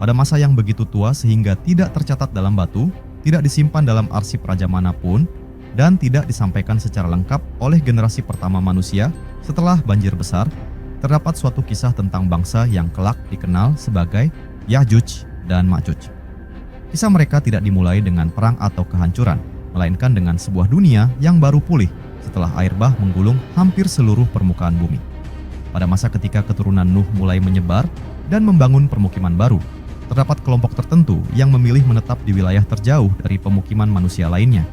Pada masa yang begitu tua sehingga tidak tercatat dalam batu, tidak disimpan dalam arsip raja manapun, dan tidak disampaikan secara lengkap oleh generasi pertama manusia setelah banjir besar, terdapat suatu kisah tentang bangsa yang kelak dikenal sebagai Ya'juj dan Ma'juj. Kisah mereka tidak dimulai dengan perang atau kehancuran, melainkan dengan sebuah dunia yang baru pulih setelah air bah menggulung hampir seluruh permukaan bumi. Pada masa ketika keturunan Nuh mulai menyebar dan membangun permukiman baru, terdapat kelompok tertentu yang memilih menetap di wilayah terjauh dari pemukiman manusia lainnya.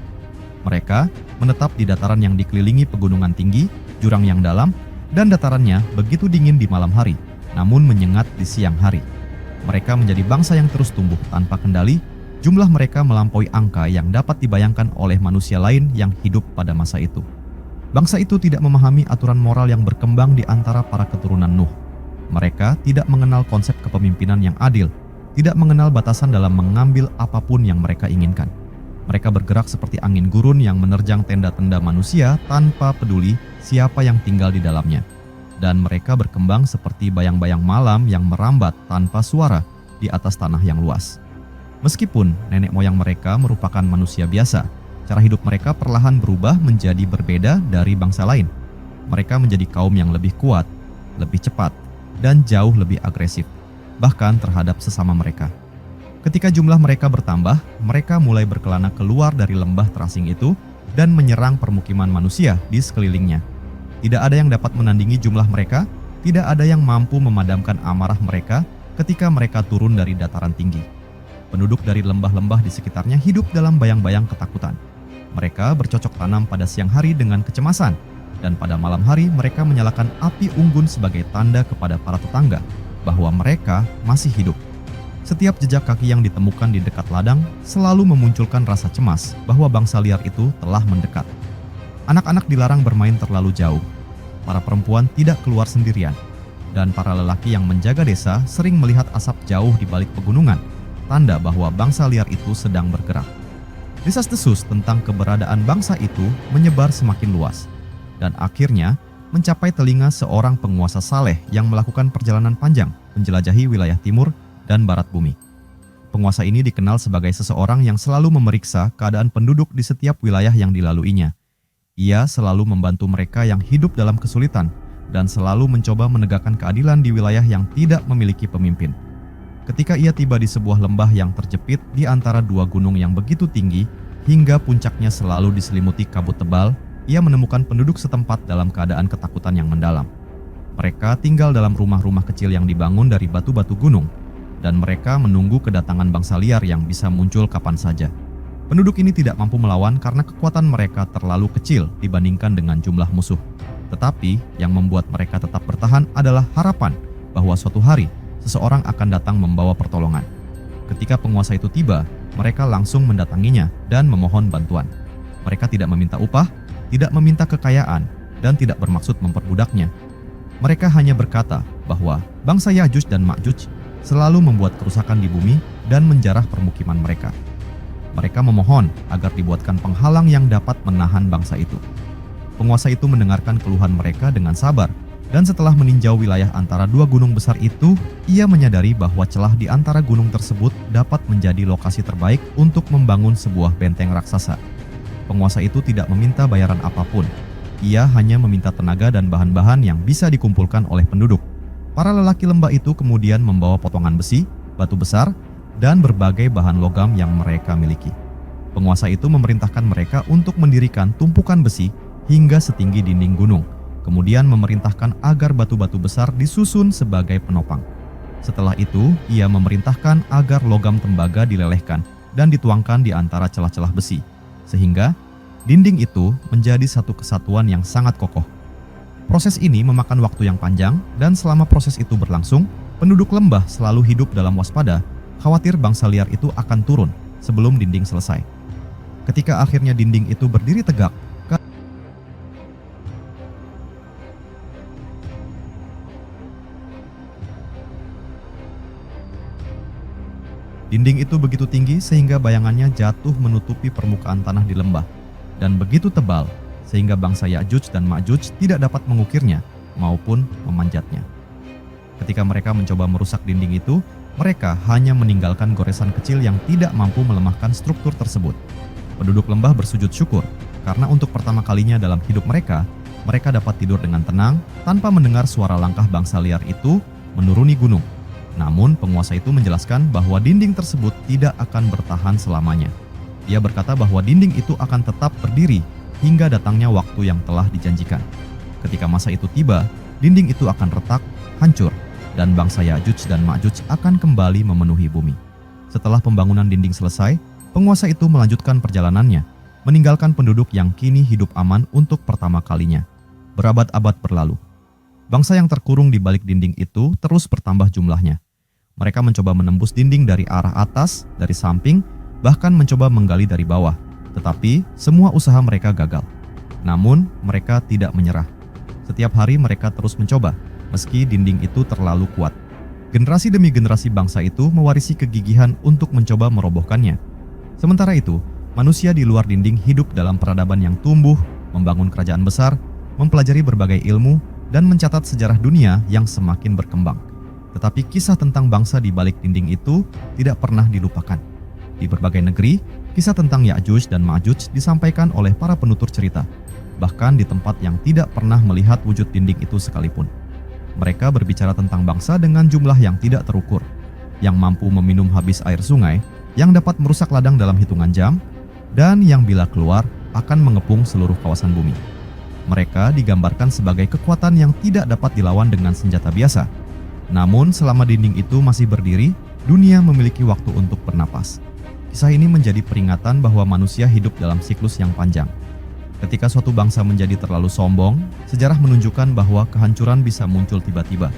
Mereka menetap di dataran yang dikelilingi pegunungan tinggi, jurang yang dalam, dan datarannya begitu dingin di malam hari, namun menyengat di siang hari. Mereka menjadi bangsa yang terus tumbuh tanpa kendali. Jumlah mereka melampaui angka yang dapat dibayangkan oleh manusia lain yang hidup pada masa itu. Bangsa itu tidak memahami aturan moral yang berkembang di antara para keturunan Nuh. Mereka tidak mengenal konsep kepemimpinan yang adil, tidak mengenal batasan dalam mengambil apapun yang mereka inginkan. Mereka bergerak seperti angin gurun yang menerjang tenda-tenda manusia tanpa peduli siapa yang tinggal di dalamnya. Dan mereka berkembang seperti bayang-bayang malam yang merambat tanpa suara di atas tanah yang luas. Meskipun nenek moyang mereka merupakan manusia biasa, cara hidup mereka perlahan berubah menjadi berbeda dari bangsa lain. Mereka menjadi kaum yang lebih kuat, lebih cepat, dan jauh lebih agresif, bahkan terhadap sesama mereka. Ketika jumlah mereka bertambah, mereka mulai berkelana keluar dari lembah terasing itu dan menyerang permukiman manusia di sekelilingnya. Tidak ada yang dapat menandingi jumlah mereka, tidak ada yang mampu memadamkan amarah mereka ketika mereka turun dari dataran tinggi. Penduduk dari lembah-lembah di sekitarnya hidup dalam bayang-bayang ketakutan. Mereka bercocok tanam pada siang hari dengan kecemasan, dan pada malam hari mereka menyalakan api unggun sebagai tanda kepada para tetangga bahwa mereka masih hidup. Setiap jejak kaki yang ditemukan di dekat ladang selalu memunculkan rasa cemas bahwa bangsa liar itu telah mendekat. Anak-anak dilarang bermain terlalu jauh. Para perempuan tidak keluar sendirian, dan para lelaki yang menjaga desa sering melihat asap jauh di balik pegunungan, tanda bahwa bangsa liar itu sedang bergerak. Desas-desus tentang keberadaan bangsa itu menyebar semakin luas, dan akhirnya mencapai telinga seorang penguasa saleh yang melakukan perjalanan panjang menjelajahi wilayah timur dan barat bumi. Penguasa ini dikenal sebagai seseorang yang selalu memeriksa keadaan penduduk di setiap wilayah yang dilaluinya. Ia selalu membantu mereka yang hidup dalam kesulitan dan selalu mencoba menegakkan keadilan di wilayah yang tidak memiliki pemimpin. Ketika ia tiba di sebuah lembah yang terjepit di antara dua gunung yang begitu tinggi hingga puncaknya selalu diselimuti kabut tebal, ia menemukan penduduk setempat dalam keadaan ketakutan yang mendalam. Mereka tinggal dalam rumah-rumah kecil yang dibangun dari batu-batu gunung, dan mereka menunggu kedatangan bangsa liar yang bisa muncul kapan saja. Penduduk ini tidak mampu melawan karena kekuatan mereka terlalu kecil dibandingkan dengan jumlah musuh. Tetapi yang membuat mereka tetap bertahan adalah harapan bahwa suatu hari seseorang akan datang membawa pertolongan. Ketika penguasa itu tiba, mereka langsung mendatanginya dan memohon bantuan. Mereka tidak meminta upah, tidak meminta kekayaan, dan tidak bermaksud memperbudaknya. Mereka hanya berkata bahwa bangsa Ya'juj dan Ma'juj selalu membuat kerusakan di bumi dan menjarah permukiman mereka. Mereka memohon agar dibuatkan penghalang yang dapat menahan bangsa itu. Penguasa itu mendengarkan keluhan mereka dengan sabar, dan setelah meninjau wilayah antara dua gunung besar itu, ia menyadari bahwa celah di antara gunung tersebut dapat menjadi lokasi terbaik untuk membangun sebuah benteng raksasa. Penguasa itu tidak meminta bayaran apapun. Ia hanya meminta tenaga dan bahan-bahan yang bisa dikumpulkan oleh penduduk. Para lelaki lembah itu kemudian membawa potongan besi, batu besar, dan berbagai bahan logam yang mereka miliki. Penguasa itu memerintahkan mereka untuk mendirikan tumpukan besi hingga setinggi dinding gunung, kemudian memerintahkan agar batu-batu besar disusun sebagai penopang. Setelah itu, ia memerintahkan agar logam tembaga dilelehkan dan dituangkan di antara celah-celah besi, sehingga dinding itu menjadi satu kesatuan yang sangat kokoh. Proses ini memakan waktu yang panjang, dan selama proses itu berlangsung, penduduk lembah selalu hidup dalam waspada, khawatir bangsa liar itu akan turun sebelum dinding selesai. Ketika akhirnya dinding itu berdiri tegak, dinding itu begitu tinggi sehingga bayangannya jatuh menutupi permukaan tanah di lembah, dan begitu tebal sehingga bangsa Ya'juj dan Ma'juj tidak dapat mengukirnya maupun memanjatnya. Ketika mereka mencoba merusak dinding itu, mereka hanya meninggalkan goresan kecil yang tidak mampu melemahkan struktur tersebut. Penduduk lembah bersujud syukur karena untuk pertama kalinya dalam hidup mereka dapat tidur dengan tenang tanpa mendengar suara langkah bangsa liar itu menuruni gunung. Namun penguasa itu menjelaskan bahwa dinding tersebut tidak akan bertahan selamanya. Ia berkata bahwa dinding itu akan tetap berdiri hingga datangnya waktu yang telah dijanjikan. Ketika masa itu tiba, dinding itu akan retak, hancur, dan bangsa Ya'juj dan Ma'juj akan kembali memenuhi bumi. Setelah pembangunan dinding selesai, penguasa itu melanjutkan perjalanannya, meninggalkan penduduk yang kini hidup aman untuk pertama kalinya. Berabad-abad berlalu. Bangsa yang terkurung di balik dinding itu terus bertambah jumlahnya. Mereka mencoba menembus dinding dari arah atas, dari samping, bahkan mencoba menggali dari bawah. Tetapi semua usaha mereka gagal. Namun mereka tidak menyerah. Setiap hari mereka terus mencoba, meski dinding itu terlalu kuat. Generasi demi generasi bangsa itu mewarisi kegigihan untuk mencoba merobohkannya. Sementara itu, manusia di luar dinding hidup dalam peradaban yang tumbuh, membangun kerajaan besar, mempelajari berbagai ilmu, dan mencatat sejarah dunia yang semakin berkembang. Tetapi kisah tentang bangsa di balik dinding itu tidak pernah dilupakan. Di berbagai negeri, kisah tentang Ya'juj dan Ma'juj disampaikan oleh para penutur cerita, bahkan di tempat yang tidak pernah melihat wujud dinding itu sekalipun. Mereka berbicara tentang bangsa dengan jumlah yang tidak terukur, yang mampu meminum habis air sungai, yang dapat merusak ladang dalam hitungan jam, dan yang bila keluar akan mengepung seluruh kawasan bumi. Mereka digambarkan sebagai kekuatan yang tidak dapat dilawan dengan senjata biasa. Namun selama dinding itu masih berdiri, dunia memiliki waktu untuk bernapas. Kisah ini menjadi peringatan bahwa manusia hidup dalam siklus yang panjang. Ketika suatu bangsa menjadi terlalu sombong, sejarah menunjukkan bahwa kehancuran bisa muncul tiba-tiba.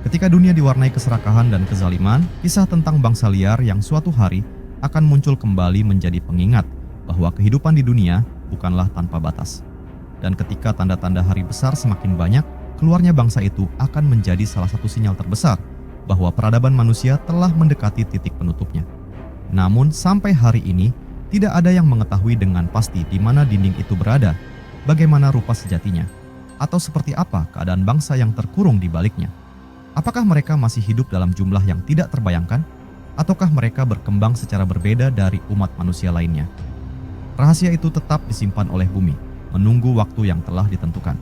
Ketika dunia diwarnai keserakahan dan kezaliman, kisah tentang bangsa liar yang suatu hari akan muncul kembali menjadi pengingat bahwa kehidupan di dunia bukanlah tanpa batas. Dan ketika tanda-tanda hari besar semakin banyak, keluarnya bangsa itu akan menjadi salah satu sinyal terbesar bahwa peradaban manusia telah mendekati titik penutupnya. Namun sampai hari ini, tidak ada yang mengetahui dengan pasti di mana dinding itu berada, bagaimana rupa sejatinya, atau seperti apa keadaan bangsa yang terkurung di baliknya. Apakah mereka masih hidup dalam jumlah yang tidak terbayangkan, ataukah mereka berkembang secara berbeda dari umat manusia lainnya? Rahasia itu tetap disimpan oleh bumi, menunggu waktu yang telah ditentukan.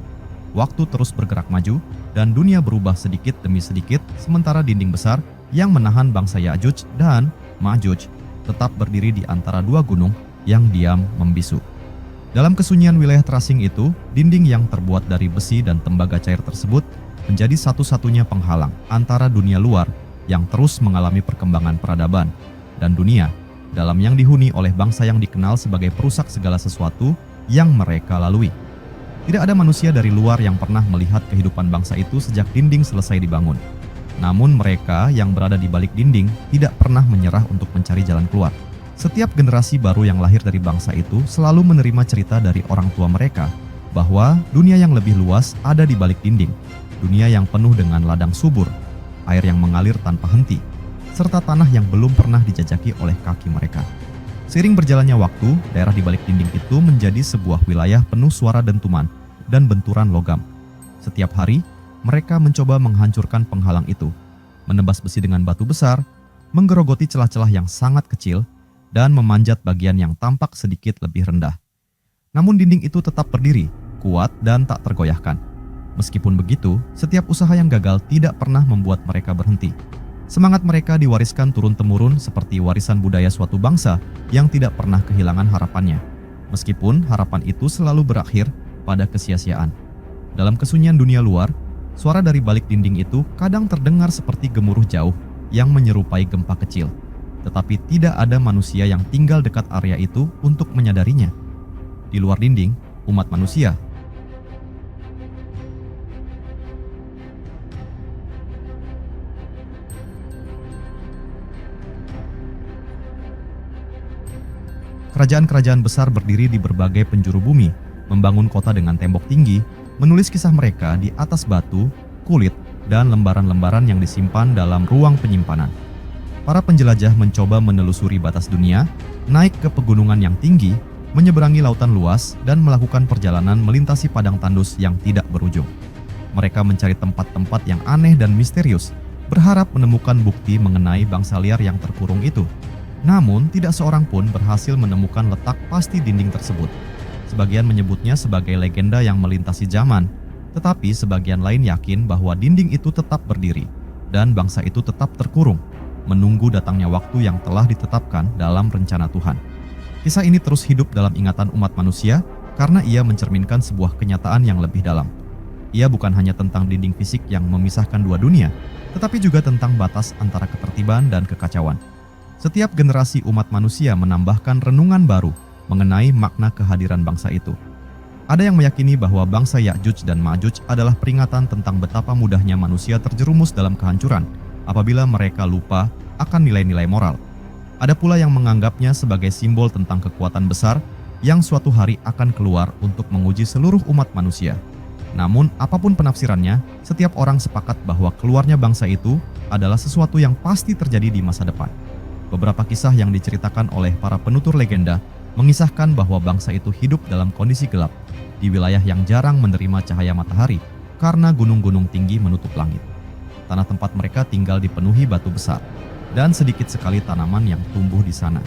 Waktu terus bergerak maju, dan dunia berubah sedikit demi sedikit, sementara dinding besar yang menahan bangsa Ya'juj dan Ma'juj tetap berdiri di antara dua gunung yang diam membisu. Dalam kesunyian wilayah terasing itu, dinding yang terbuat dari besi dan tembaga cair tersebut menjadi satu-satunya penghalang antara dunia luar yang terus mengalami perkembangan peradaban dan dunia dalam yang dihuni oleh bangsa yang dikenal sebagai perusak segala sesuatu yang mereka lalui. Tidak ada manusia dari luar yang pernah melihat kehidupan bangsa itu sejak dinding selesai dibangun. Namun mereka yang berada di balik dinding tidak pernah menyerah untuk mencari jalan keluar. Setiap generasi baru yang lahir dari bangsa itu selalu menerima cerita dari orang tua mereka bahwa dunia yang lebih luas ada di balik dinding. Dunia yang penuh dengan ladang subur, air yang mengalir tanpa henti, serta tanah yang belum pernah dijajaki oleh kaki mereka. Seiring berjalannya waktu, daerah di balik dinding itu menjadi sebuah wilayah penuh suara dentuman dan benturan logam. Setiap hari, mereka mencoba menghancurkan penghalang itu, menebas besi dengan batu besar, menggerogoti celah-celah yang sangat kecil, dan memanjat bagian yang tampak sedikit lebih rendah. Namun dinding itu tetap berdiri, kuat dan tak tergoyahkan. Meskipun begitu, setiap usaha yang gagal tidak pernah membuat mereka berhenti. Semangat mereka diwariskan turun-temurun seperti warisan budaya suatu bangsa yang tidak pernah kehilangan harapannya. Meskipun harapan itu selalu berakhir pada kesia-siaan. Dalam kesunyian dunia luar, suara dari balik dinding itu kadang terdengar seperti gemuruh jauh yang menyerupai gempa kecil. Tetapi tidak ada manusia yang tinggal dekat area itu untuk menyadarinya. Di luar dinding, umat manusia kerajaan-kerajaan besar berdiri di berbagai penjuru bumi, membangun kota dengan tembok tinggi, menulis kisah mereka di atas batu, kulit, dan lembaran-lembaran yang disimpan dalam ruang penyimpanan. Para penjelajah mencoba menelusuri batas dunia, naik ke pegunungan yang tinggi, menyeberangi lautan luas, dan melakukan perjalanan melintasi padang tandus yang tidak berujung. Mereka mencari tempat-tempat yang aneh dan misterius, berharap menemukan bukti mengenai bangsa liar yang terkurung itu. Namun, tidak seorang pun berhasil menemukan letak pasti dinding tersebut. Sebagian menyebutnya sebagai legenda yang melintasi zaman, tetapi sebagian lain yakin bahwa dinding itu tetap berdiri dan bangsa itu tetap terkurung, menunggu datangnya waktu yang telah ditetapkan dalam rencana Tuhan. Kisah ini terus hidup dalam ingatan umat manusia karena ia mencerminkan sebuah kenyataan yang lebih dalam. Ia bukan hanya tentang dinding fisik yang memisahkan dua dunia, tetapi juga tentang batas antara ketertiban dan kekacauan. Setiap generasi umat manusia menambahkan renungan baru mengenai makna kehadiran bangsa itu. Ada yang meyakini bahwa bangsa Ya'juj dan Ma'juj adalah peringatan tentang betapa mudahnya manusia terjerumus dalam kehancuran apabila mereka lupa akan nilai-nilai moral. Ada pula yang menganggapnya sebagai simbol tentang kekuatan besar yang suatu hari akan keluar untuk menguji seluruh umat manusia. Namun, apapun penafsirannya, setiap orang sepakat bahwa keluarnya bangsa itu adalah sesuatu yang pasti terjadi di masa depan. Beberapa kisah yang diceritakan oleh para penutur legenda mengisahkan bahwa bangsa itu hidup dalam kondisi gelap di wilayah yang jarang menerima cahaya matahari karena gunung-gunung tinggi menutup langit. Tanah tempat mereka tinggal dipenuhi batu besar dan sedikit sekali tanaman yang tumbuh di sana.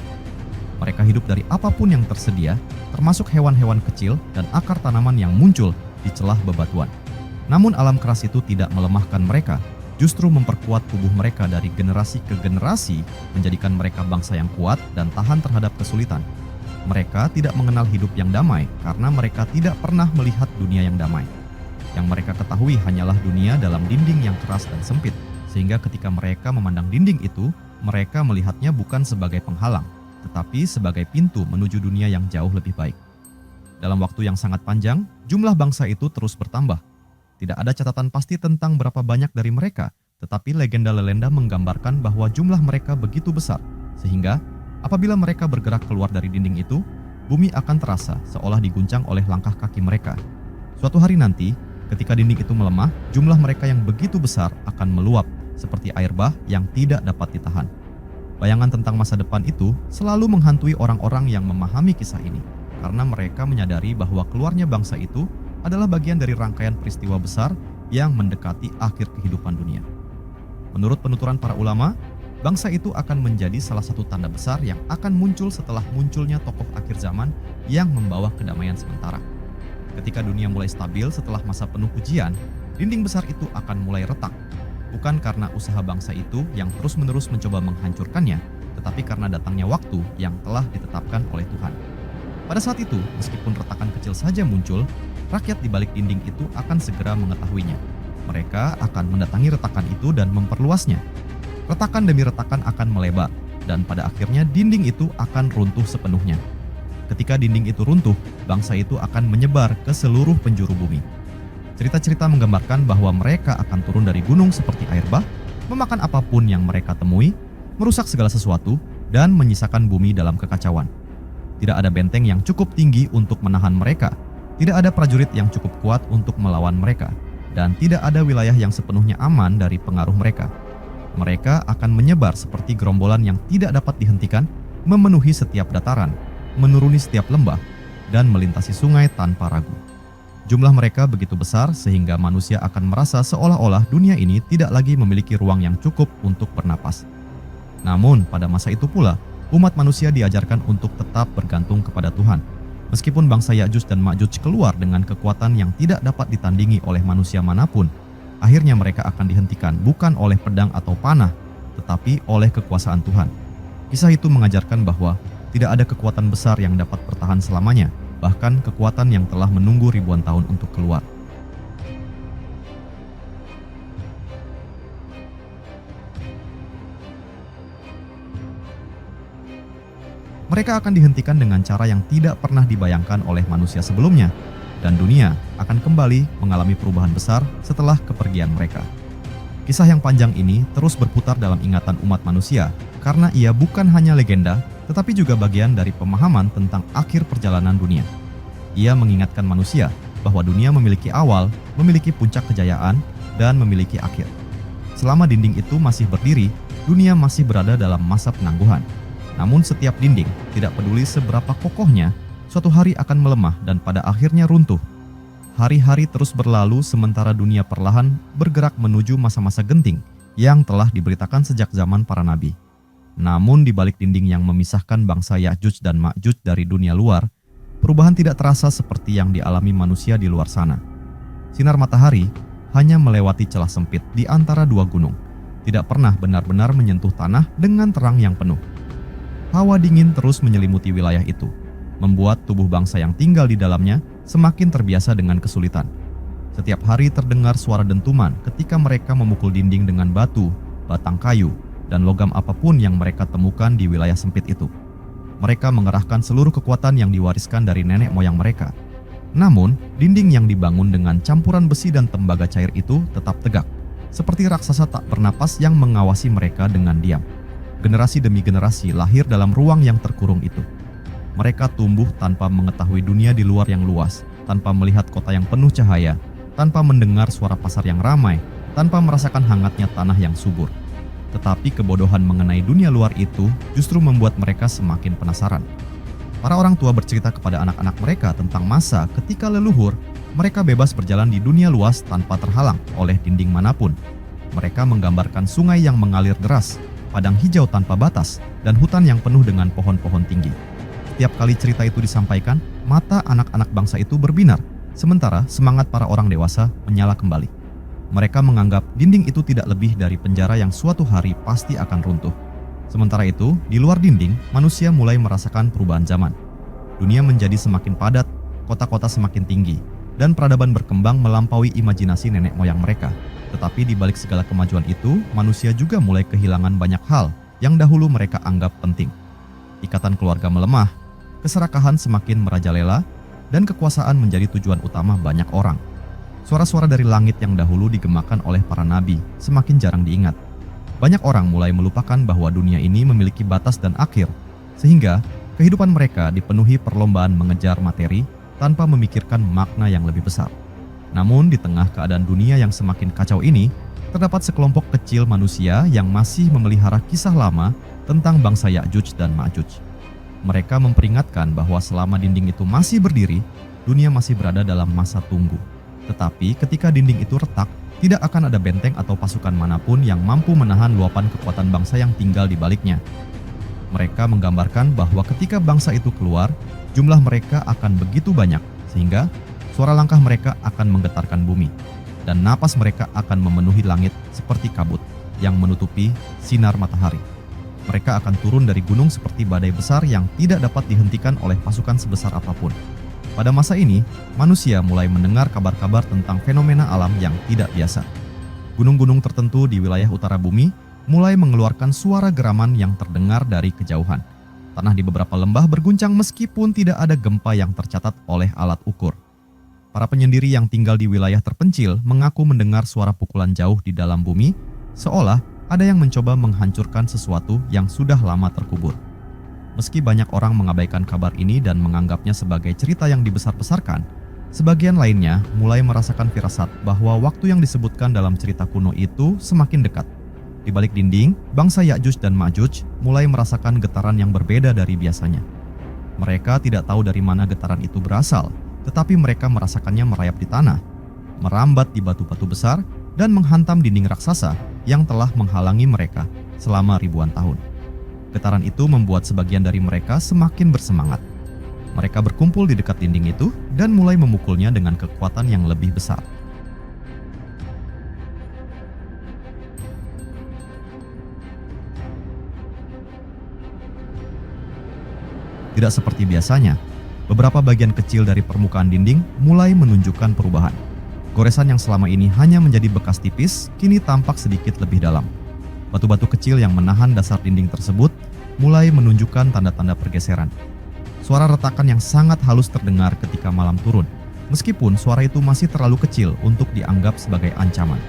Mereka hidup dari apapun yang tersedia, termasuk hewan-hewan kecil dan akar tanaman yang muncul di celah bebatuan. Namun alam keras itu tidak melemahkan mereka, justru memperkuat tubuh mereka dari generasi ke generasi, menjadikan mereka bangsa yang kuat dan tahan terhadap kesulitan. Mereka tidak mengenal hidup yang damai karena mereka tidak pernah melihat dunia yang damai. Yang mereka ketahui hanyalah dunia dalam dinding yang keras dan sempit, sehingga ketika mereka memandang dinding itu, mereka melihatnya bukan sebagai penghalang, tetapi sebagai pintu menuju dunia yang jauh lebih baik. Dalam waktu yang sangat panjang, jumlah bangsa itu terus bertambah. Tidak ada catatan pasti tentang berapa banyak dari mereka, tetapi legenda-legenda menggambarkan bahwa jumlah mereka begitu besar, sehingga apabila mereka bergerak keluar dari dinding itu, bumi akan terasa seolah diguncang oleh langkah kaki mereka. Suatu hari nanti, ketika dinding itu melemah, jumlah mereka yang begitu besar akan meluap seperti air bah yang tidak dapat ditahan. Bayangan tentang masa depan itu selalu menghantui orang-orang yang memahami kisah ini, karena mereka menyadari bahwa keluarnya bangsa itu adalah bagian dari rangkaian peristiwa besar yang mendekati akhir kehidupan dunia. Menurut penuturan para ulama, bangsa itu akan menjadi salah satu tanda besar yang akan muncul setelah munculnya tokoh akhir zaman yang membawa kedamaian sementara. Ketika dunia mulai stabil setelah masa penuh ujian, dinding besar itu akan mulai retak. Bukan karena usaha bangsa itu yang terus-menerus mencoba menghancurkannya, tetapi karena datangnya waktu yang telah ditetapkan oleh Tuhan. Pada saat itu, meskipun retakan kecil saja muncul, rakyat di balik dinding itu akan segera mengetahuinya. Mereka akan mendatangi retakan itu dan memperluasnya. Retakan demi retakan akan melebar, dan pada akhirnya dinding itu akan runtuh sepenuhnya. Ketika dinding itu runtuh, bangsa itu akan menyebar ke seluruh penjuru bumi. Cerita-cerita menggambarkan bahwa mereka akan turun dari gunung seperti air bah, memakan apapun yang mereka temui, merusak segala sesuatu, dan menyisakan bumi dalam kekacauan. Tidak ada benteng yang cukup tinggi untuk menahan mereka, tidak ada prajurit yang cukup kuat untuk melawan mereka, dan tidak ada wilayah yang sepenuhnya aman dari pengaruh mereka. Mereka akan menyebar seperti gerombolan yang tidak dapat dihentikan, memenuhi setiap dataran, menuruni setiap lembah, dan melintasi sungai tanpa ragu. Jumlah mereka begitu besar sehingga manusia akan merasa seolah-olah dunia ini tidak lagi memiliki ruang yang cukup untuk bernapas. Namun pada masa itu pula, umat manusia diajarkan untuk tetap bergantung kepada Tuhan. Meskipun bangsa Ya'juj dan Ma'juj keluar dengan kekuatan yang tidak dapat ditandingi oleh manusia manapun, akhirnya mereka akan dihentikan bukan oleh pedang atau panah, tetapi oleh kekuasaan Tuhan. Kisah itu mengajarkan bahwa tidak ada kekuatan besar yang dapat bertahan selamanya, bahkan kekuatan yang telah menunggu ribuan tahun untuk keluar. Mereka akan dihentikan dengan cara yang tidak pernah dibayangkan oleh manusia sebelumnya, dan dunia akan kembali mengalami perubahan besar setelah kepergian mereka. Kisah yang panjang ini terus berputar dalam ingatan umat manusia karena ia bukan hanya legenda, tetapi juga bagian dari pemahaman tentang akhir perjalanan dunia. Ia mengingatkan manusia bahwa dunia memiliki awal, memiliki puncak kejayaan, dan memiliki akhir. Selama dinding itu masih berdiri, dunia masih berada dalam masa penangguhan. Namun setiap dinding, tidak peduli seberapa kokohnya, suatu hari akan melemah dan pada akhirnya runtuh. Hari-hari terus berlalu sementara dunia perlahan bergerak menuju masa-masa genting, yang telah diberitakan sejak zaman para nabi. Namun di balik dinding yang memisahkan bangsa Ya'juj dan Ma'juj dari dunia luar, perubahan tidak terasa seperti yang dialami manusia di luar sana. Sinar matahari hanya melewati celah sempit di antara dua gunung, tidak pernah benar-benar menyentuh tanah dengan terang yang penuh. Hawa dingin terus menyelimuti wilayah itu, membuat tubuh bangsa yang tinggal di dalamnya semakin terbiasa dengan kesulitan. Setiap hari terdengar suara dentuman ketika mereka memukul dinding dengan batu, batang kayu, dan logam apapun yang mereka temukan di wilayah sempit itu. Mereka mengerahkan seluruh kekuatan yang diwariskan dari nenek moyang mereka. Namun, dinding yang dibangun dengan campuran besi dan tembaga cair itu tetap tegak, seperti raksasa tak bernapas yang mengawasi mereka dengan diam. Generasi demi generasi lahir dalam ruang yang terkurung itu. Mereka tumbuh tanpa mengetahui dunia di luar yang luas, tanpa melihat kota yang penuh cahaya, tanpa mendengar suara pasar yang ramai, tanpa merasakan hangatnya tanah yang subur. Tetapi kebodohan mengenai dunia luar itu justru membuat mereka semakin penasaran. Para orang tua bercerita kepada anak-anak mereka tentang masa ketika leluhur mereka bebas berjalan di dunia luas tanpa terhalang oleh dinding manapun. Mereka menggambarkan sungai yang mengalir deras, padang hijau tanpa batas, dan hutan yang penuh dengan pohon-pohon tinggi. Setiap kali cerita itu disampaikan, mata anak-anak bangsa itu berbinar, sementara semangat para orang dewasa menyala kembali. Mereka menganggap dinding itu tidak lebih dari penjara yang suatu hari pasti akan runtuh. Sementara itu, di luar dinding, manusia mulai merasakan perubahan zaman. Dunia menjadi semakin padat, kota-kota semakin tinggi, dan peradaban berkembang melampaui imajinasi nenek moyang mereka. Tetapi di balik segala kemajuan itu, manusia juga mulai kehilangan banyak hal yang dahulu mereka anggap penting. Ikatan keluarga melemah, keserakahan semakin merajalela, dan kekuasaan menjadi tujuan utama banyak orang. Suara-suara dari langit yang dahulu digemakan oleh para nabi semakin jarang diingat. Banyak orang mulai melupakan bahwa dunia ini memiliki batas dan akhir, sehingga kehidupan mereka dipenuhi perlombaan mengejar materi tanpa memikirkan makna yang lebih besar. Namun di tengah keadaan dunia yang semakin kacau ini, terdapat sekelompok kecil manusia yang masih memelihara kisah lama tentang bangsa Ya'juj dan Ma'juj. Mereka memperingatkan bahwa selama dinding itu masih berdiri, dunia masih berada dalam masa tunggu. Tetapi ketika dinding itu retak, tidak akan ada benteng atau pasukan manapun yang mampu menahan luapan kekuatan bangsa yang tinggal di baliknya. Mereka menggambarkan bahwa ketika bangsa itu keluar, jumlah mereka akan begitu banyak, sehingga suara langkah mereka akan menggetarkan bumi, dan napas mereka akan memenuhi langit seperti kabut yang menutupi sinar matahari. Mereka akan turun dari gunung seperti badai besar yang tidak dapat dihentikan oleh pasukan sebesar apapun. Pada masa ini, manusia mulai mendengar kabar-kabar tentang fenomena alam yang tidak biasa. Gunung-gunung tertentu di wilayah utara bumi mulai mengeluarkan suara geraman yang terdengar dari kejauhan. Tanah di beberapa lembah berguncang meskipun tidak ada gempa yang tercatat oleh alat ukur. Para penyendiri yang tinggal di wilayah terpencil mengaku mendengar suara pukulan jauh di dalam bumi, seolah ada yang mencoba menghancurkan sesuatu yang sudah lama terkubur. Meski banyak orang mengabaikan kabar ini dan menganggapnya sebagai cerita yang dibesar-besarkan, sebagian lainnya mulai merasakan firasat bahwa waktu yang disebutkan dalam cerita kuno itu semakin dekat. Di balik dinding, bangsa Ya'juj dan Ma'juj mulai merasakan getaran yang berbeda dari biasanya. Mereka tidak tahu dari mana getaran itu berasal, tetapi mereka merasakannya merayap di tanah, merambat di batu-batu besar, dan menghantam dinding raksasa yang telah menghalangi mereka selama ribuan tahun. Getaran itu membuat sebagian dari mereka semakin bersemangat. Mereka berkumpul di dekat dinding itu dan mulai memukulnya dengan kekuatan yang lebih besar. Tidak seperti biasanya, beberapa bagian kecil dari permukaan dinding mulai menunjukkan perubahan. Goresan yang selama ini hanya menjadi bekas tipis, kini tampak sedikit lebih dalam. Batu-batu kecil yang menahan dasar dinding tersebut mulai menunjukkan tanda-tanda pergeseran. Suara retakan yang sangat halus terdengar ketika malam turun, meskipun suara itu masih terlalu kecil untuk dianggap sebagai ancaman.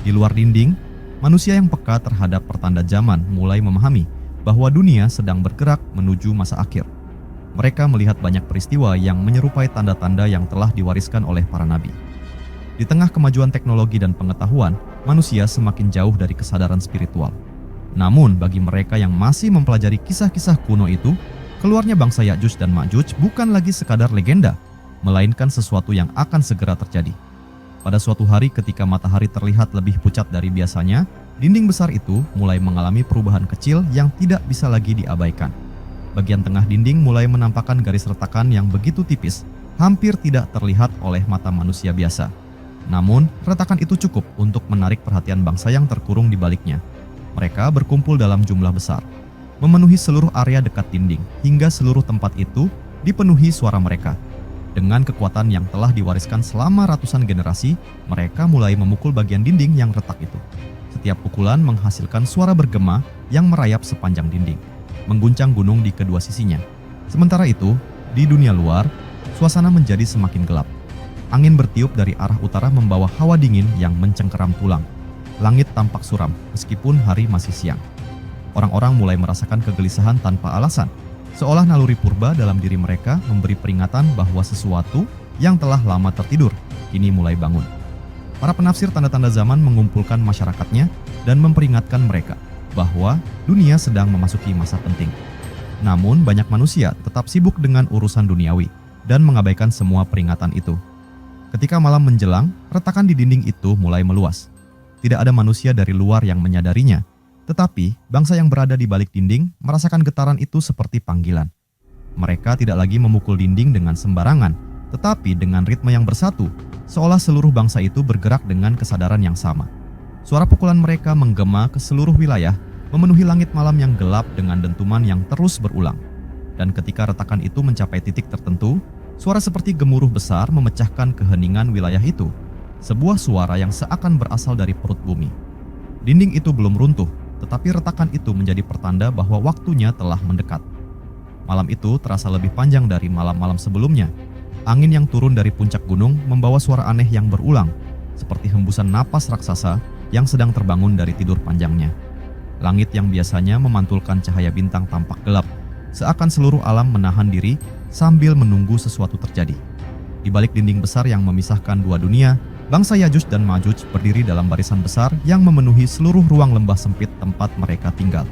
Di luar dinding, manusia yang peka terhadap pertanda zaman mulai memahami bahwa dunia sedang bergerak menuju masa akhir. Mereka melihat banyak peristiwa yang menyerupai tanda-tanda yang telah diwariskan oleh para nabi. Di tengah kemajuan teknologi dan pengetahuan, manusia semakin jauh dari kesadaran spiritual. Namun, bagi mereka yang masih mempelajari kisah-kisah kuno itu, keluarnya bangsa Ya'juj dan Ma'juj bukan lagi sekadar legenda, melainkan sesuatu yang akan segera terjadi. Pada suatu hari ketika matahari terlihat lebih pucat dari biasanya, Dinding besar itu mulai mengalami perubahan kecil yang tidak bisa lagi diabaikan. Bagian tengah dinding mulai menampakkan garis retakan yang begitu tipis, hampir tidak terlihat oleh mata manusia biasa. Namun, retakan itu cukup untuk menarik perhatian bangsa yang terkurung di baliknya. Mereka berkumpul dalam jumlah besar, memenuhi seluruh area dekat dinding, hingga seluruh tempat itu dipenuhi suara mereka. Dengan kekuatan yang telah diwariskan selama ratusan generasi, mereka mulai memukul bagian dinding yang retak itu. Setiap pukulan menghasilkan suara bergema yang merayap sepanjang dinding, mengguncang gunung di kedua sisinya. Sementara itu, di dunia luar, suasana menjadi semakin gelap. Angin bertiup dari arah utara membawa hawa dingin yang mencengkeram tulang. Langit tampak suram meskipun hari masih siang. Orang-orang mulai merasakan kegelisahan tanpa alasan, seolah naluri purba dalam diri mereka memberi peringatan bahwa sesuatu yang telah lama tertidur kini mulai bangun. Para penafsir tanda-tanda zaman mengumpulkan masyarakatnya dan memperingatkan mereka bahwa dunia sedang memasuki masa penting. Namun banyak manusia tetap sibuk dengan urusan duniawi dan mengabaikan semua peringatan itu. Ketika malam menjelang, retakan di dinding itu mulai meluas. Tidak ada manusia dari luar yang menyadarinya, tetapi bangsa yang berada di balik dinding merasakan getaran itu seperti panggilan. Mereka tidak lagi memukul dinding dengan sembarangan, tetapi dengan ritme yang bersatu, seolah seluruh bangsa itu bergerak dengan kesadaran yang sama. Suara pukulan mereka menggema ke seluruh wilayah, memenuhi langit malam yang gelap dengan dentuman yang terus berulang. Dan ketika retakan itu mencapai titik tertentu, suara seperti gemuruh besar memecahkan keheningan wilayah itu. Sebuah suara yang seakan berasal dari perut bumi. Dinding itu belum runtuh, tetapi retakan itu menjadi pertanda bahwa waktunya telah mendekat. Malam itu terasa lebih panjang dari malam-malam sebelumnya. Angin yang turun dari puncak gunung membawa suara aneh yang berulang, seperti hembusan napas raksasa yang sedang terbangun dari tidur panjangnya. Langit yang biasanya memantulkan cahaya bintang tampak gelap, seakan seluruh alam menahan diri sambil menunggu sesuatu terjadi. Di balik dinding besar yang memisahkan dua dunia, bangsa Yajuj dan Majuj berdiri dalam barisan besar yang memenuhi seluruh ruang lembah sempit tempat mereka tinggal.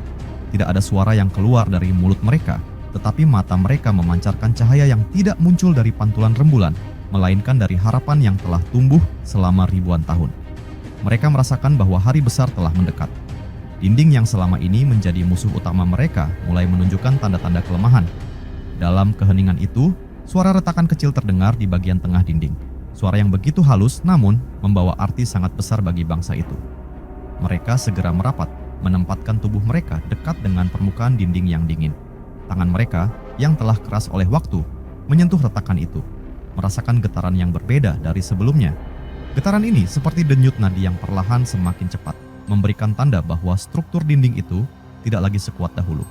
Tidak ada suara yang keluar dari mulut mereka, tetapi mata mereka memancarkan cahaya yang tidak muncul dari pantulan rembulan, melainkan dari harapan yang telah tumbuh selama ribuan tahun. Mereka merasakan bahwa hari besar telah mendekat. Dinding yang selama ini menjadi musuh utama mereka mulai menunjukkan tanda-tanda kelemahan. Dalam keheningan itu, suara retakan kecil terdengar di bagian tengah dinding. Suara yang begitu halus namun membawa arti sangat besar bagi bangsa itu. Mereka segera merapat, menempatkan tubuh mereka dekat dengan permukaan dinding yang dingin. Tangan mereka yang telah keras oleh waktu menyentuh retakan itu, merasakan getaran yang berbeda dari sebelumnya. Getaran ini seperti denyut nadi yang perlahan semakin cepat, memberikan tanda bahwa struktur dinding itu tidak lagi sekuat dahulu.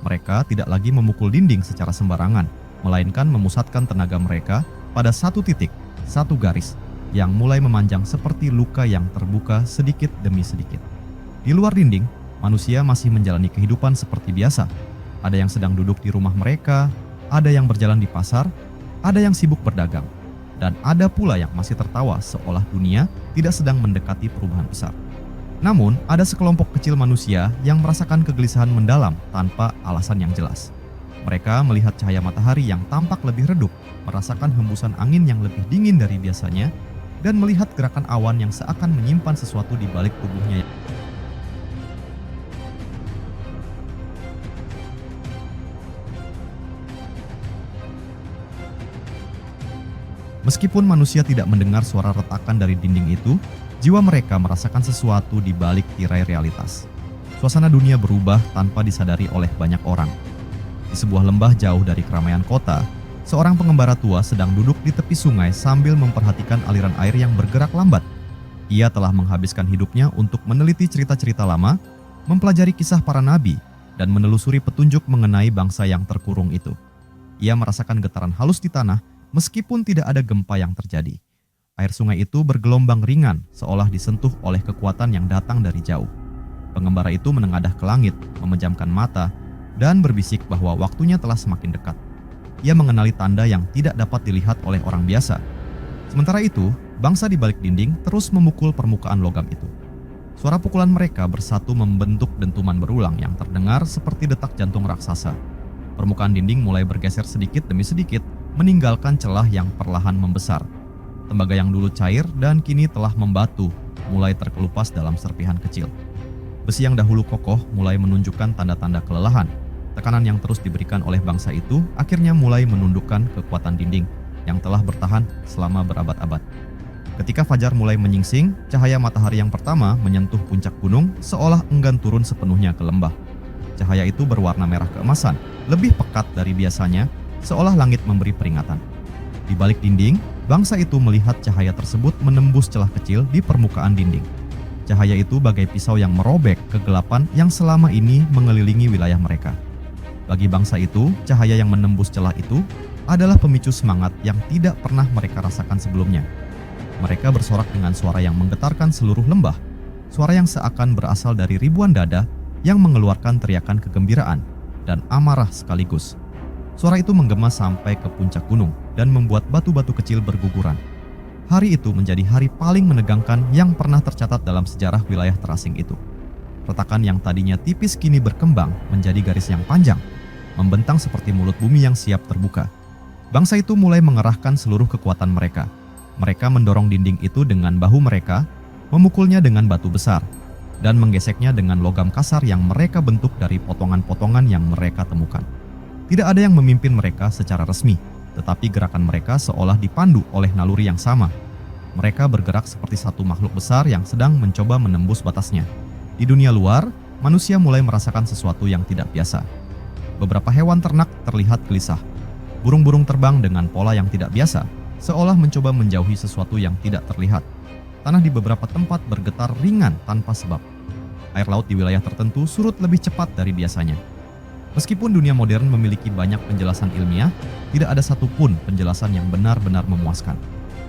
Mereka tidak lagi memukul dinding secara sembarangan, melainkan memusatkan tenaga mereka pada satu titik, satu garis, yang mulai memanjang seperti luka yang terbuka sedikit demi sedikit. Di luar dinding, manusia masih menjalani kehidupan seperti biasa. Ada yang sedang duduk di rumah mereka, ada yang berjalan di pasar, ada yang sibuk berdagang, dan ada pula yang masih tertawa seolah dunia tidak sedang mendekati perubahan besar. Namun, ada sekelompok kecil manusia yang merasakan kegelisahan mendalam tanpa alasan yang jelas. Mereka melihat cahaya matahari yang tampak lebih redup, merasakan hembusan angin yang lebih dingin dari biasanya, dan melihat gerakan awan yang seakan menyimpan sesuatu di balik tubuhnya. Meskipun manusia tidak mendengar suara retakan dari dinding itu, jiwa mereka merasakan sesuatu di balik tirai realitas. Suasana dunia berubah tanpa disadari oleh banyak orang. Di sebuah lembah jauh dari keramaian kota, seorang pengembara tua sedang duduk di tepi sungai sambil memperhatikan aliran air yang bergerak lambat. Ia telah menghabiskan hidupnya untuk meneliti cerita-cerita lama, mempelajari kisah para nabi, dan menelusuri petunjuk mengenai bangsa yang terkurung itu. Ia merasakan getaran halus di tanah, meskipun tidak ada gempa yang terjadi. Air sungai itu bergelombang ringan, seolah disentuh oleh kekuatan yang datang dari jauh. Pengembara itu menengadah ke langit, memejamkan mata, dan berbisik bahwa waktunya telah semakin dekat. Ia mengenali tanda yang tidak dapat dilihat oleh orang biasa. Sementara itu, bangsa di balik dinding terus memukul permukaan logam itu. Suara pukulan mereka bersatu membentuk dentuman berulang yang terdengar seperti detak jantung raksasa. Permukaan dinding mulai bergeser sedikit demi sedikit, meninggalkan celah yang perlahan membesar. Tembaga yang dulu cair dan kini telah membatu, mulai terkelupas dalam serpihan kecil. Besi yang dahulu kokoh mulai menunjukkan tanda-tanda kelelahan. Tekanan yang terus diberikan oleh bangsa itu akhirnya mulai menundukkan kekuatan dinding yang telah bertahan selama berabad-abad. Ketika fajar mulai menyingsing, cahaya matahari yang pertama menyentuh puncak gunung seolah enggan turun sepenuhnya ke lembah. Cahaya itu berwarna merah keemasan, lebih pekat dari biasanya, seolah langit memberi peringatan. Di balik dinding, bangsa itu melihat cahaya tersebut menembus celah kecil di permukaan dinding. Cahaya itu bagai pisau yang merobek kegelapan yang selama ini mengelilingi wilayah mereka. Bagi bangsa itu, cahaya yang menembus celah itu adalah pemicu semangat yang tidak pernah mereka rasakan sebelumnya. Mereka bersorak dengan suara yang menggetarkan seluruh lembah, suara yang seakan berasal dari ribuan dada yang mengeluarkan teriakan kegembiraan dan amarah sekaligus. Suara itu menggema sampai ke puncak gunung dan membuat batu-batu kecil berguguran. Hari itu menjadi hari paling menegangkan yang pernah tercatat dalam sejarah wilayah terasing itu. Retakan yang tadinya tipis kini berkembang menjadi garis yang panjang, membentang seperti mulut bumi yang siap terbuka. Bangsa itu mulai mengerahkan seluruh kekuatan mereka. Mereka mendorong dinding itu dengan bahu mereka, memukulnya dengan batu besar, dan menggeseknya dengan logam kasar yang mereka bentuk dari potongan-potongan yang mereka temukan. Tidak ada yang memimpin mereka secara resmi, tetapi gerakan mereka seolah dipandu oleh naluri yang sama. Mereka bergerak seperti satu makhluk besar yang sedang mencoba menembus batasnya. Di dunia luar, manusia mulai merasakan sesuatu yang tidak biasa. Beberapa hewan ternak terlihat gelisah. Burung-burung terbang dengan pola yang tidak biasa, seolah mencoba menjauhi sesuatu yang tidak terlihat. Tanah di beberapa tempat bergetar ringan tanpa sebab. Air laut di wilayah tertentu surut lebih cepat dari biasanya. Meskipun dunia modern memiliki banyak penjelasan ilmiah, tidak ada satupun penjelasan yang benar-benar memuaskan.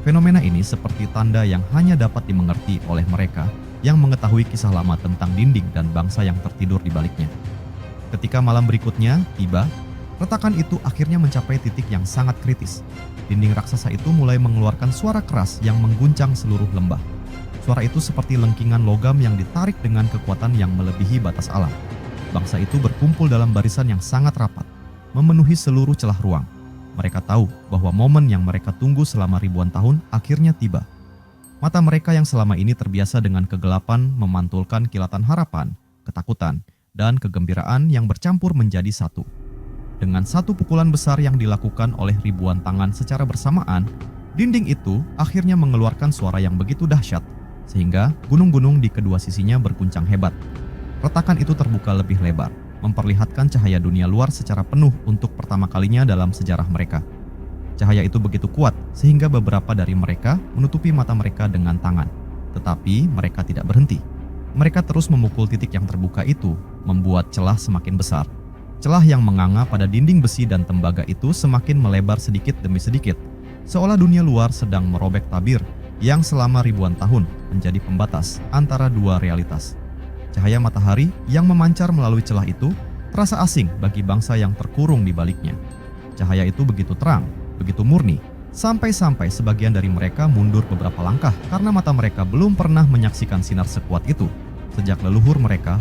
Fenomena ini seperti tanda yang hanya dapat dimengerti oleh mereka yang mengetahui kisah lama tentang dinding dan bangsa yang tertidur di baliknya. Ketika malam berikutnya tiba, retakan itu akhirnya mencapai titik yang sangat kritis. Dinding raksasa itu mulai mengeluarkan suara keras yang mengguncang seluruh lembah. Suara itu seperti lengkingan logam yang ditarik dengan kekuatan yang melebihi batas alam. Bangsa itu berkumpul dalam barisan yang sangat rapat, memenuhi seluruh celah ruang. Mereka tahu bahwa momen yang mereka tunggu selama ribuan tahun akhirnya tiba. Mata mereka yang selama ini terbiasa dengan kegelapan memantulkan kilatan harapan, ketakutan, dan kegembiraan yang bercampur menjadi satu. Dengan satu pukulan besar yang dilakukan oleh ribuan tangan secara bersamaan, dinding itu akhirnya mengeluarkan suara yang begitu dahsyat, sehingga gunung-gunung di kedua sisinya berguncang hebat. Retakan itu terbuka lebih lebar, memperlihatkan cahaya dunia luar secara penuh untuk pertama kalinya dalam sejarah mereka. Cahaya itu begitu kuat sehingga beberapa dari mereka menutupi mata mereka dengan tangan. Tetapi mereka tidak berhenti. Mereka terus memukul titik yang terbuka itu, membuat celah semakin besar. Celah yang menganga pada dinding besi dan tembaga itu semakin melebar sedikit demi sedikit, seolah dunia luar sedang merobek tabir yang selama ribuan tahun menjadi pembatas antara dua realitas. Cahaya matahari yang memancar melalui celah itu terasa asing bagi bangsa yang terkurung di baliknya. Cahaya itu begitu terang, begitu murni, sampai-sampai sebagian dari mereka mundur beberapa langkah karena mata mereka belum pernah menyaksikan sinar sekuat itu sejak leluhur mereka